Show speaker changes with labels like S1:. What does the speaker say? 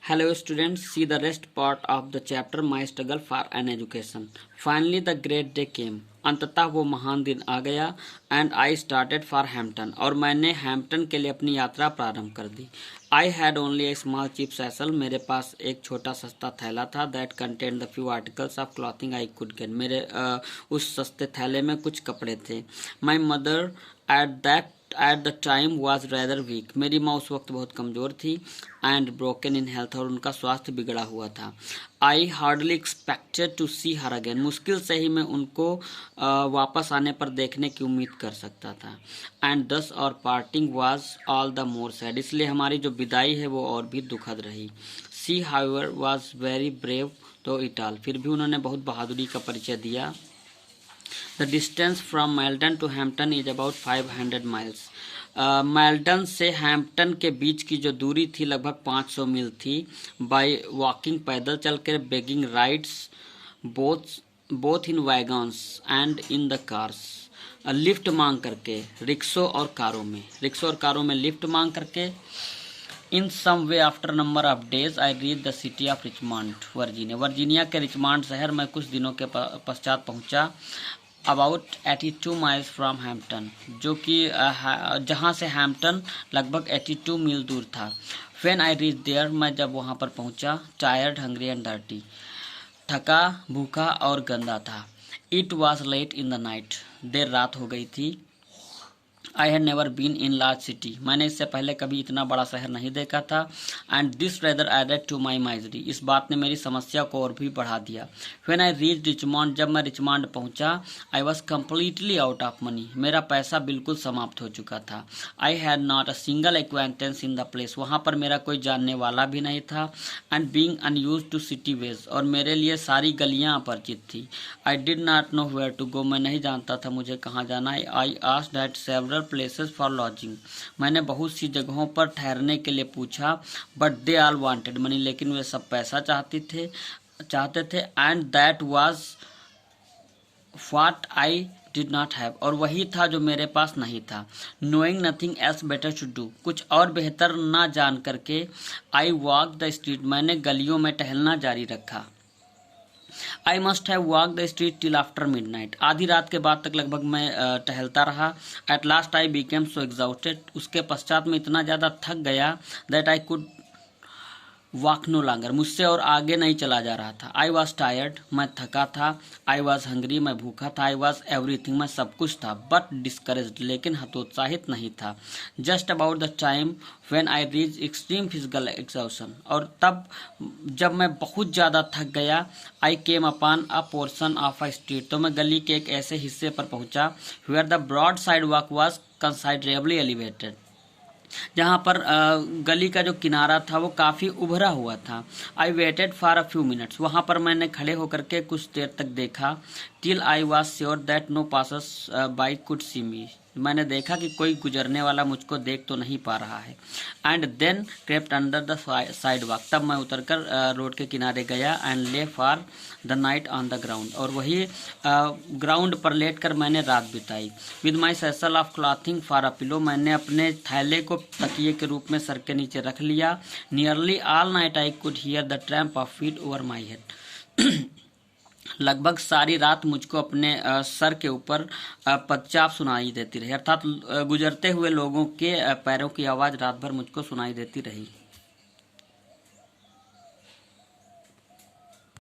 S1: Hello students, see the rest part of the chapter My Struggle for an Education. Finally the great day came. अंततः वो महान दिन आ गया and I started for Hampton और मैंने हैम्पटन के लिए अपनी यात्रा प्रारंभ कर दी। I had only a small cheap satchel, मेरे पास एक छोटा सस्ता थैला था। That contained the few articles of clothing I could get, मेरे उस सस्ते थैले में कुछ कपड़े थे। My mother at the time was rather weak, मेरी माँ उस वक्त बहुत कमज़ोर थी एंड ब्रोकन इन हेल्थ, और उनका स्वास्थ्य बिगड़ा हुआ था। I hardly expected to see her again, मुश्किल से ही मैं उनको वापस आने पर देखने की उम्मीद कर सकता था। And thus our parting was all the more sad, इसलिए हमारी जो विदाई है वो और भी दुखद रही। सी हाउएवर वॉज वेरी ब्रेव तो इट ऑल, फिर भी उन्होंने बहुत बहादुरी का परिचय दिया। The distance from Malden to Hampton is about 500 miles. Meldon से हैम्पटन के बीच की जो दूरी थी लगभग 500 मील थी। बाय वॉकिंग, पैदल चल कर, begging rides both in wagons and in the cars, lift मांग करके, रिक्शों और कारों में लिफ्ट मांग करके। In some way after number of days I reach the city of Richmond Virginia के रिचमंड शहर में कुछ दिनों के पश्चात पहुंचा। अबाउट 82 माइल्स फ्रॉम हैम्पटन, जो कि जहाँ से हैम्पटन लगभग 82 मील दूर था। व्हेन आई रीच देयर, मैं जब वहाँ पर पहुँचा, टायर्ड, हंग्री एंड डर्टी, थका, भूखा और गंदा था। It was late in the night, देर रात हो गई थी। I had never been in large city, मैंने इससे पहले कभी इतना बड़ा शहर नहीं देखा था। And this rather added to my misery, इस बात ने मेरी समस्या को और भी बढ़ा दिया। व्हेन आई रीच रिचमंड, जब मैं रिचमंड पहुंचा, I was completely out of money, मेरा पैसा बिल्कुल समाप्त हो चुका था। I had not a single acquaintance in the place, वहाँ पर मेरा कोई जानने वाला भी नहीं था। And being unused to city ways, और मेरे लिए सारी गलियाँ अपरिचित थी। I did not know where to go, मैं नहीं जानता था मुझे कहाँ जाना है। I asked at several places for lodging, मैंने बहुत सी जगहों पर ठहरने के लिए पूछा। But they all wanted money, लेकिन वे सब पैसा चाहते थे। And that was what I did not have, और वही था जो मेरे पास नहीं था। Knowing nothing else better to do, कुछ और बेहतर ना जान करके, आई वॉक द स्ट्रीट, मैंने गलियों में टहलना जारी रखा। I must have walk the street till after midnight, आधी रात के बाद तक लगभग मैं टहलता रहा। At last I became so exhausted, उसके पश्चात मैं इतना ज़्यादा थक गया that I could walk no longer, मुझसे और आगे नहीं चला जा रहा था। आई वॉज टायर्ड, मैं थका था। आई वॉज हंग्री, मैं भूखा था। आई वॉज एवरीथिंग, मैं सब कुछ था। बट डिस्करेज्ड, लेकिन हतोत्साहित नहीं था। Just about the time when I reach extreme physical exhaustion, और तब जब मैं बहुत ज़्यादा थक गया, I came upon a portion of a street, तो मैं गली के एक ऐसे हिस्से पर पहुंचा where the broad sidewalk was considerably elevated, जहाँ पर गली का जो किनारा था वो काफ़ी उभरा हुआ था। I waited for a few minutes, वहाँ पर मैंने खड़े होकर के कुछ देर तक देखा। Till I was sure that no passers by could see me, मैंने देखा कि कोई गुजरने वाला मुझको देख तो नहीं पा रहा है। And then crept under the sidewalk, तब मैं उतरकर रोड के किनारे गया। And lay for the night on the ground, और वही ग्राउंड पर लेटकर मैंने रात बिताई। With my satchel of clothing for a pillow, मैंने अपने थैले को तकिए के रूप में सर के नीचे रख लिया। Nearly all night I could hear the tramp of feet over my head, लगभग सारी रात मुझको अपने सर के ऊपर पदचाप सुनाई देती रही, अर्थात गुजरते हुए लोगों के पैरों की आवाज़ रात भर मुझको सुनाई देती रही।